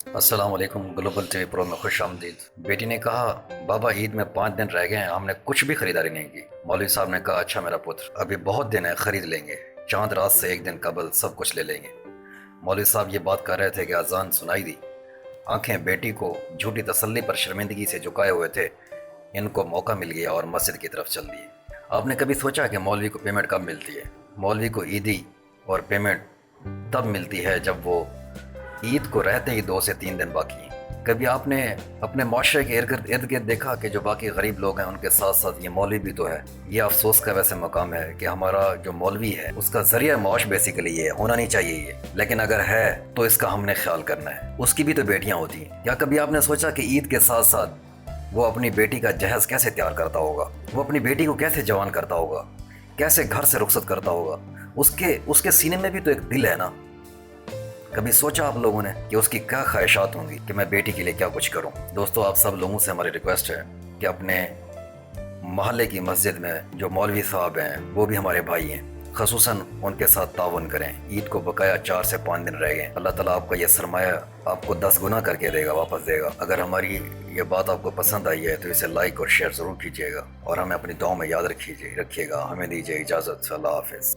अस्सलाम वालेकुम। Global TV pro में खुश आमदीद। बेटी ने कहा, बाबा ईद में 5 दिन रह गए हैं, हमने कुछ भी खरीदारी नहीं की। मौलवी साहब ने कहा, अच्छा मेरा पुत्र, अभी बहुत दिन है, खरीद लेंगे, चांद रात से एक दिन कबल सब कुछ ले लेंगे। मौलवी साहब ये बात कर रहे थे कि अजान सुनाई दी। आंखें बेटी को झूठी तसल्ली पर शर्मिंदगी से झुकाए हुए थे। इनको मौका मिल गया और मस्जिद की तरफ चल दिए। आपने कभी सोचा कि मौलवी को पेमेंट कब मिलती है? मौलवी को ईदी और पेमेंट तब मिलती है जब वो ईद को रहते ही 2 से 3 दिन बाकी हैं। कभी आपने अपने माशरे के इर्द गिर्द देखा कि जो बाकी गरीब लोग हैं उनके साथ साथ ये मौलवी भी तो है। ये अफसोस का वैसे मकाम है कि हमारा जो मौलवी है उसका जरिया माश बेसिकली ये होना नहीं चाहिए ये, लेकिन अगर है तो इसका हमने ख्याल करना है। उसकी भी तो बेटियां होती हैं। क्या कभी आपने सोचा कि ईद के साथ साथ वो अपनी बेटी का जहेज कैसे तैयार करता होगा, वो अपनी बेटी को कैसे जवान करता होगा, कैसे घर से रुखसत करता होगा? उसके सीने में भी तो एक दिल है ना। कभी सोचा आप लोगों ने कि उसकी क्या ख्वाहिशात होंगी कि मैं बेटी के लिए क्या कुछ करूं? दोस्तों, आप सब लोगों से हमारी रिक्वेस्ट है कि अपने मोहल्ले की मस्जिद में जो मौलवी साहब हैं वो भी हमारे भाई हैं, खसूसन उनके साथ तावन करें। ईद को बकाया 4 से 5 दिन रह गए। अल्लाह ताला आपका ये सरमाया आपको 10 गुना करके देगा, वापस देगा। अगर हमारी ये बात आपको पसंद आई है तो इसे लाइक और शेयर ज़रूर कीजिएगा और हमें अपनी दुआ में याद रखिएगा। हमें दीजिए इजाज़त। अल्लाह हाफ़िज़।